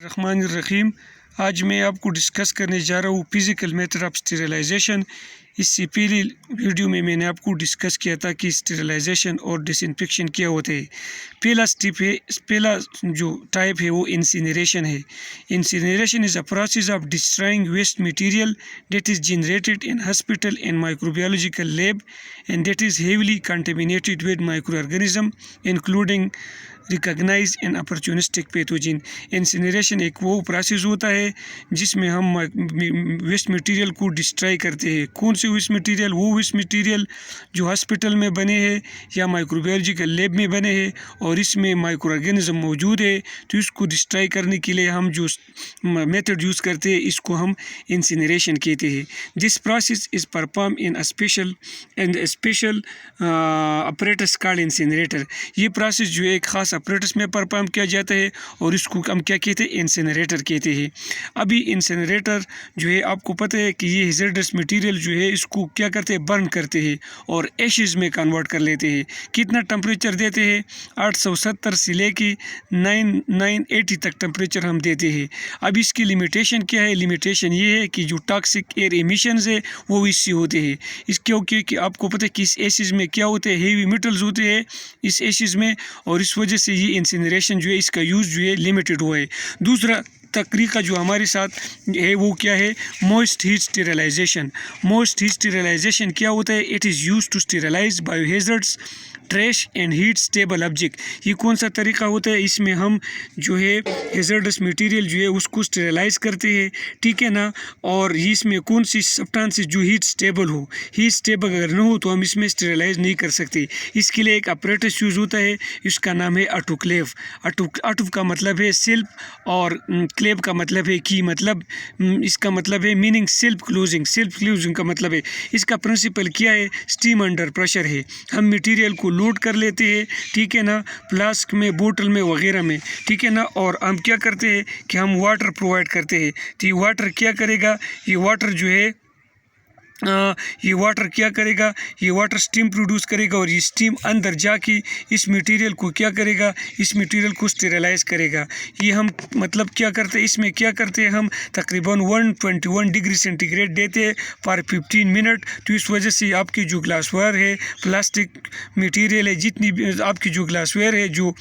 रहमान रहीम। आज मैं आपको डिस्कस करने जा रहा हूँ फिज़िकल मेथड ऑफ स्टेरिलाइजेशन। इससे पहले वीडियो में मैंने आपको डिस्कस किया था कि स्टेरिलाइजेशन और डिसइंफेक्शन क्या होते हैं। पहला जो टाइप है वो इंसिनरेशन है। Incineration is a process of destroying waste material that is generated in hospital and microbiological lab and that is heavily contaminated with micro organism including recognise and opportunistic pathogen. Incineration एक वो process होता है जिसमें हम waste material को destroy करते हैं। कौन से वेस्ट मटेरियल? वो वेस्ट मटेरियल जो हॉस्पिटल में बने हैं या माइक्रोबायोलॉजिकल लैब में बने हैं और इसमें माइक्रो ऑर्गेनिज्म मौजूद है, तो इसको डिस्ट्रॉय करने के लिए हम जो मेथड यूज़ करते हैं इसको हम इंसिनरेशन कहते हैं। This process is perform in special apparatus called incinerator. ये प्रोसेस जो है एक ख़ास ऑपरेटस में परफॉर्म किया जाता है और इसको हम क्या कहते हैं? इंसिनरेटर कहते हैं। अभी इंसिनरेटर जो है आपको पता है कि ये हैज़र्डस मटेरियल जो है इसको क्या करते हैं? बर्न करते हैं और एशेस में कन्वर्ट कर लेते हैं। कितना टेम्परेचर देते हैं? 870 से लेके 980 तक टेम्परेचर हम देते हैं। अब इसकी लिमिटेशन क्या है? लिमिटेशन ये है कि जो टॉक्सिक एयर एमिशंस है वो इससे होते हैं। इस क्योंकि कि आपको पता है कि इस एशेस में क्या होते हैं? हेवी मेटल्स होते हैं इस एशेस में, और इस वजह से ये इंसिनरेशन जो है इसका यूज़ जो है लिमिटेड हुआ है। दूसरा तरीका जो हमारे साथ है वो क्या है? Moist heat sterilization. Moist heat sterilization क्या होता है? It is used to sterilize biohazards, trash and heat stable object. ये कौन सा तरीका होता है? इसमें हम जो है हैज़र्डस मटेरियल जो है उसको स्टेरिलाइज करते हैं, ठीक है ना। और इसमें कौन सी सब्सटेंस जो हीट स्टेबल हो, हीट स्टेबल अगर न हो तो हम इसमें स्टेरिलाइज नहीं कर सकते। इसके लिए एक अपरेटस यूज़ होता है, इसका नाम है ऑटोक्लेव। ऑटो का मतलब है सेल्फ और क्लेव का मतलब है की, मतलब इसका मतलब है मीनिंग सेल्फ क्लोजिंग का मतलब है। इसका प्रिंसिपल क्या है? स्टीम अंडर प्रेशर है। हम मटेरियल को लोड कर लेते हैं, ठीक है ना, फ्लास्क में, बोतल में वगैरह में, ठीक है ना, और हम क्या करते हैं कि हम वाटर प्रोवाइड करते हैं। तो ये वाटर क्या करेगा? ये वाटर जो है ये वाटर क्या करेगा? ये वाटर स्टीम प्रोड्यूस करेगा और ये स्टीम अंदर जाके इस मटेरियल को क्या करेगा? इस मटेरियल को स्टेरिलाइज करेगा। ये हम मतलब क्या करते हैं? इसमें क्या करते हैं? हम तकरीबन 121 डिग्री सेंटीग्रेड देते हैं पर 15 मिनट। तो इस वजह से आपकी जो ग्लासवेयर है, प्लास्टिक मटेरियल है, जितनी भी आपकी जो ग्लासवेयर है, जो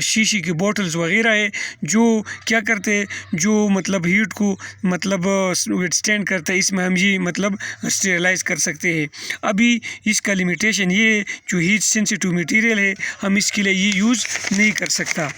शीशी की बोतल्स वगैरह है, जो क्या करते हैं, जो मतलब हीट को मतलब विथस्टैंड करता है, इसमें हम ये मतलब स्टेरिलाइज कर सकते हैं। अभी इसका लिमिटेशन ये है, जो हीट सेंसिटिव मटेरियल है हम इसके लिए ये यूज़ नहीं कर सकता।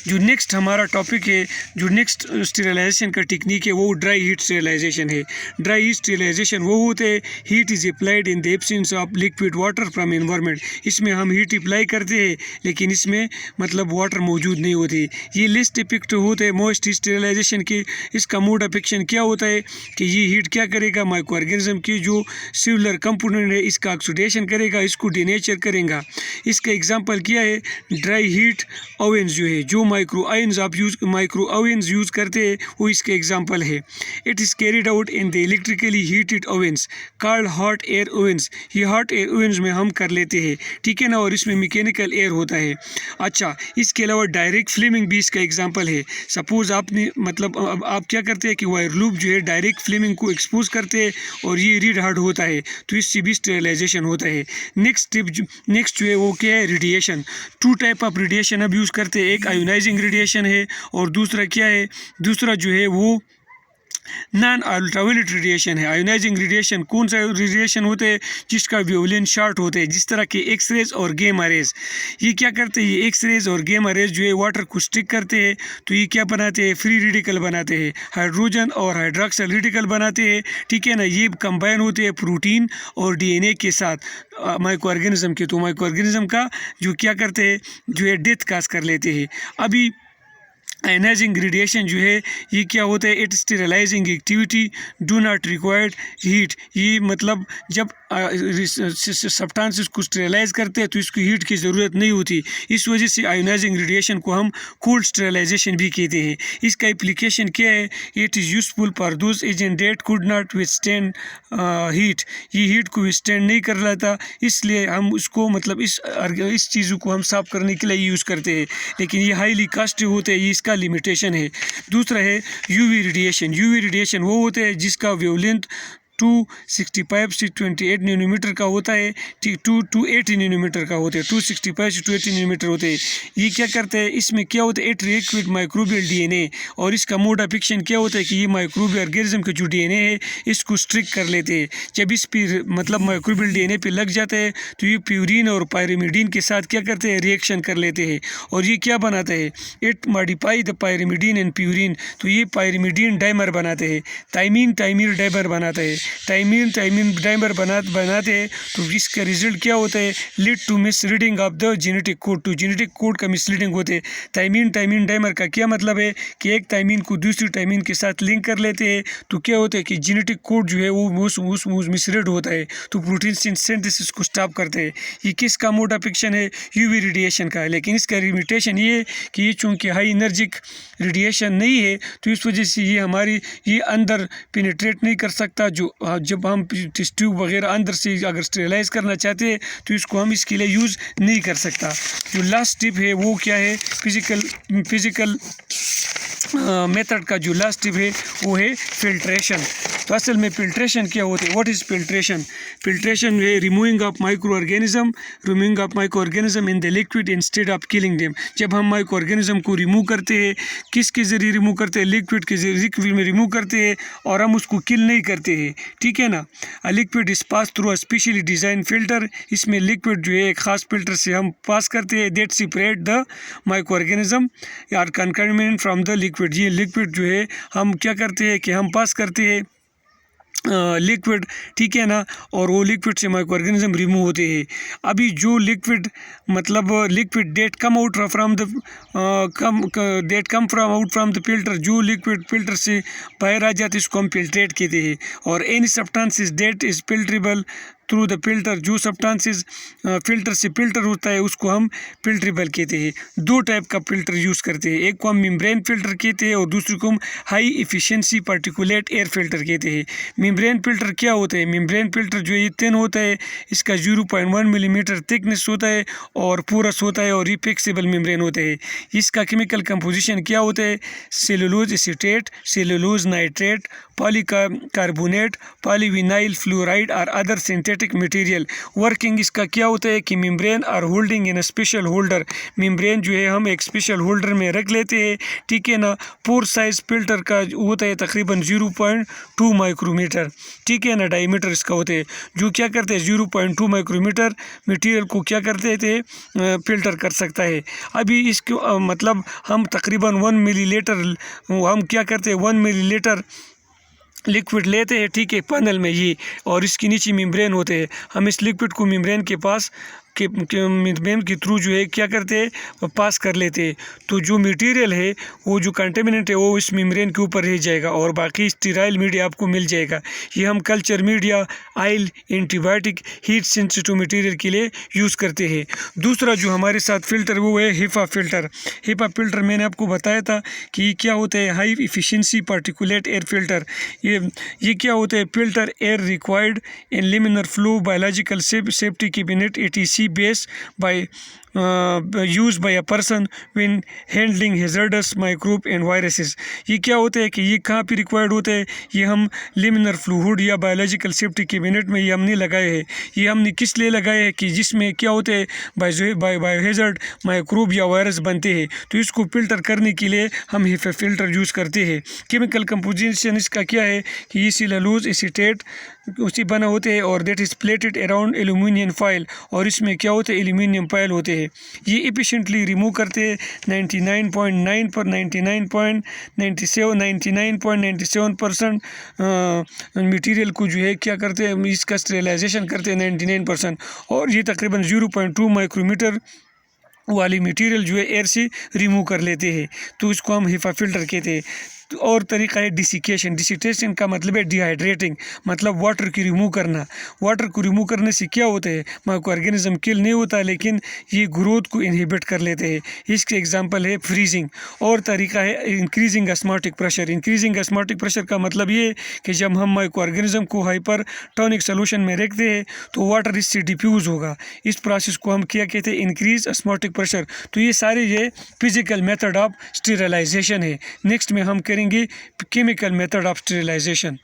जो नेक्स्ट हमारा टॉपिक है, जो नेक्स्ट स्टेरिलाइजेशन का टेक्निक है वो ड्राई हीट स्टेरिलाइजेशन है। ड्राई हीट स्टेरिलाइजेशन वो होते हैं heat is applied in the absence of liquid water from environment. इसमें हम हीट अप्लाई करते हैं लेकिन इसमें मतलब वाटर मौजूद नहीं होती। ये लिस्ट इफेक्ट होते हैं मोस्ट हीट स्टेरिलाइजेशन के। इसका मोड ऑफ एक्शन क्या होता है कि ये हीट क्या करेगा? माइक्रो ऑर्गेनिज्म की जो सेलुलर कंपोनेंट है इसका ऑक्सीडेशन करेगा, इसको डिनेचर करेगा। इसका एग्जांपल क्या है? ड्राई हीट ओवन्स जो है, जो माइक्रो ओवन्स यूज़ करते हैं वो इसके एग्जांपल है। It is carried out in the electrically heated ओवन्स called hot air ओवन्स। ये हॉट एयर ओवन्स में हम कर लेते हैं, ठीक है ना, और इसमें मैकेनिकल एयर होता है। अच्छा, इसके अलावा डायरेक्ट फ्लेमिंग भी इसका एग्जांपल है। सपोज आपने मतलब आप क्या करते हैं कि वायर लूप जो है डायरेक्ट फ्लेमिंग को एक्सपोज करते हैं और ये रीड हार्ड होता है, तो इससे भी स्टेरिलाइजेशन होता है। नेक्स्ट जो है वो क्या है? रेडिएशन। 2 टाइप ऑफ रेडिएशन अब यूज़ करते हैं। एक आयोनाइजिंग रेडिएशन है और दूसरा क्या है? दूसरा जो है वो नॉन अल्ट्रावायलेट रेडिएशन है। आयोनाइजिंग रेडिएशन कौन सा रेडिएशन होते हैं? जिसका वेवलेंथ शॉर्ट होते हैं, जिस तरह के एक्सरेज और गेमा रेज। ये क्या करते हैं? ये एक्सरेज और गेमा रेज जो है वाटर को स्टिक करते हैं, तो ये क्या बनाते हैं? फ्री रेडिकल बनाते हैं, हाइड्रोजन और हाइड्रोक्साइड रेडिकल बनाते हैं, ठीक है ना। ये कंबाइन होते हैं प्रोटीन और डीएनए के साथ माइक्रो ऑर्गेनिज्म के। तो माइक्रो ऑर्गेनिज्म का जो क्या करते हैं जो है डेथ काज कर लेते हैं। अभी आयनाइजिंग रेडिएशन जो है ये क्या होता है? It sterilizing activity do not required heat. ये मतलब जब सब्सटेंसेस को स्टेरलाइज करते हैं तो इसको हीट की ज़रूरत नहीं होती। इस वजह से आयोनाइजिंग रेडिएशन को हम कोल्ड स्टेरलाइजेशन भी कहते हैं। इसका एप्लीकेशन क्या है? It is useful for those agent that could not withstand heat. ये हीट को विथस्टैंड नहीं कर रहा था, इसलिए हम उसको मतलब इस चीज़ों को हम साफ़ करने के लिए यूज़ करते हैं, लेकिन ये हाईली कॉस्टली होते हैं, ये इसका लिमिटेशन है। दूसरा है यूवी रेडिएशन। यूवी रेडिएशन वो होते हैं जिसका वेवलेंथ 265 से 28 नैनोमीटर का होता है, ठीक 280 नैनोमीटर का होता है, 265 से 280 नैनोमीटर होते हैं। ये क्या करते हैं? इसमें क्या होता है? It react with microbial DNA, और इसका मोड ऑफ एक्शन क्या होता है कि ये माइक्रोबियल ऑर्गेनिज्म का जो डीएनए है इसको स्ट्रिक कर लेते हैं। जब इस पर मतलब माइक्रोबियल डीएनए पे लग जाता है तो ये प्यूरिन और पायरिमिडीन के साथ क्या करते हैं? रिएक्शन कर लेते हैं, और ये क्या बनाता है? It modify the pyrimidine and purine. तो ये पायरिमिडीन डाइमर बनाते हैं, थाइमीन टाइमीर डाइमर बनाता है। टाइमीन डाइमर बनाते हैं तो इसका रिजल्ट क्या होता है? Lead to misreading of the genetic code. तो जेनेटिक कोड का मिसलीडिंग होते हैं। टाइमीन डाइमर का क्या मतलब है कि एक टाइमीन को दूसरी टाइमीन के साथ लिंक कर लेते हैं तो क्या होता है कि जेनेटिक कोड जो है वो मिसरीड होता है, तो प्रोटीन सिंथेसिस को स्टॉप करते हैं। ये किसका मोड ऑफ एक्शन है? यूवी रेडिएशन का है। लेकिन इसका लिमिटेशन ये है कि ये चूँकि हाई एनर्जिक रेडिएशन नहीं है तो इस वजह से ये अंदर पेनिट्रेट नहीं कर सकता। जब हम टेस्ट ट्यूब वगैरह अंदर से अगर स्टेरलाइज करना चाहते हैं तो इसको हम इसके लिए यूज़ नहीं कर सकता। जो लास्ट टिप है वो क्या है? फिज़िकल मेथड का जो लास्ट टिप है वो है फिल्ट्रेशन। तो असल में फिल्ट्रेशन क्या होता है? What is filtration? फिल्ट्रेशन है removing of micro organism in the liquid instead of killing them. जब हम माइक्रो ऑर्गेनिज्म को रिमूव करते हैं, किसके ज़रिए रिमूव करते हैं? लिक्विड के ज़रिए, लिक्विड में रिमूव करते हैं और हम उसको किल नहीं करते हैं, ठीक है ना। A liquid is pass through a specially design filter. इसमें लिक्विड जो है एक ख़ास फिल्टर से हम पास करते हैं that separate the micro organism are contaminant from the liquid. ये लिक्विड जो है हम क्या करते हैं कि हम पास करते हैं लिक्विड, ठीक है ना, और वो लिक्विड से माइक्रो ऑर्गेनिज्म रिमूव होते हैं। अभी जो लिक्विड मतलब liquid that come from the filter, जो लिक्विड फिल्टर से बाहर आ जाते इसको हम फिल्ट्रेट कहते हैं। और any substances that is filterable through the filter, जो सब्सटेंसेस फिल्टर से फिल्टर होता है उसको हम फिल्ट्रेबल कहते हैं। दो टाइप का फिल्टर यूज़ करते हैं, एक को हम मेम्ब्रेन फिल्टर कहते हैं और दूसरे को हम high efficiency particulate air filter कहते हैं। मेम्ब्रेन फिल्टर क्या होता है? मेम्ब्रेन फिल्टर जो ये थिन होता है, इसका 0.1 मिलीमीटर थिकनेस होता है और पोरस होता है और रिफ्लेक्सिबल मेम्ब्रेन होता है। इसका केमिकल कंपोजिशन क्या होता है? Cellulose acetate, cellulose nitrate, polycarbonate, polyvinyl fluoride और अदर सिंथेटिक मटेरियल। वर्किंग इसका क्या होता है कि membrane are holding in a special holder. Membrane जो है हम एक स्पेशल होल्डर में रख लेते हैं, ठीक है ना। पोर साइज फिल्टर का होता है तकरीबन 0.2 माइक्रोमीटर, ठीक है ना, डायमीटर इसका होता है। जो क्या करते हैं 0.2 माइक्रोमीटर मटेरियल को क्या करते थे? फिल्टर कर सकता है। अभी इसको मतलब हम तकरीबन 1 मिलीलीटर हम क्या करते हैं 1 मिलीलीटर लिक्विड लेते हैं, ठीक है, पैनल में ये, और इसके नीचे मेम्ब्रेन होते हैं। हम इस लिक्विड को मेम्ब्रेन के पास मेम्ब्रेन के थ्रू जो है क्या करते हैं? पास कर लेते हैं। तो जो मटेरियल है वो जो कंटेमिनेंट है वो इस मेम्ब्रेन के ऊपर रह जाएगा और बाकी स्टीराइल मीडिया आपको मिल जाएगा। ये हम culture media, oil, antibiotic, heat sensitive material के लिए यूज़ करते हैं। दूसरा जो हमारे साथ फिल्टर वो है हिपा फिल्टर। हिपा फिल्टर मैंने आपको बताया था कि क्या होता है? High efficiency particulate air filter. ये क्या होता है? Filter air required in laminar flow biological safety cabinet ATC based by used by a person when handling hazardous microbe and viruses। ये क्या होता है कि ये कहाँ पे रिक्वायर्ड होता है? ये हम लिमिनर फ्लूइड या बायोलॉजिकल सेफ्टी कैबिनेट में ये हमने लगाए हैं। ये हमने किस लिए लगाए हैं कि जिसमें क्या होते हैं बायोहैज़र्ड माइक्रोब या वायरस बनते हैं, तो इसको फिल्टर करने के लिए हम हिपा फिल्टर यूज़ करते हैं। केमिकल कंपोजिशन इसका क्या है कि ये सेलुलोज एसीटेट उसी बना होते हैं और that is plated around aluminium foil, और इसमें क्या होते हैं? एल्यूमिनियम फॉइल होते हैं। ये एफिशिएंटली रिमूव करते हैं 99.97% मटेरियल को जो है क्या करते हैं? इसका स्टेरिलाइजेशन करते हैं 99%, और ये तकरीबन 0.2 माइक्रोमीटर वाली मटेरियल जो है एयर से रिमूव कर लेते हैं। तो इसको हम हिपा फिल्टर कहते हैं। और तरीका है डिसिकेशन। डिसिकेशन का मतलब है डिहाइड्रेटिंग, मतलब वाटर की रिमूव करना। वाटर को रिमूव करने से क्या होता है, माइक्रो ऑर्गेनिज्म किल नहीं होता लेकिन ये ग्रोथ को इनहिबिट कर लेते हैं। इसके एग्जांपल है फ्रीजिंग। और तरीका है increasing osmotic pressure. Increasing osmotic pressure का मतलब ये है कि जब हम माइक्रो ऑर्गेनिज्म को हाइपरटोनिक सॉल्यूशन में रखते हैं तो वाटर इससे डिफ्यूज़ होगा। इस प्रोसेस को हम क्या कहते हैं, इंक्रीज ऑस्मोटिक प्रेशर। तो ये सारे ये फिजिकल मेथड ऑफ स्टेरिलाइजेशन है। नेक्स्ट में हम करेंगे केमिकल मेथड ऑफ स्टेरिलाइजेशन।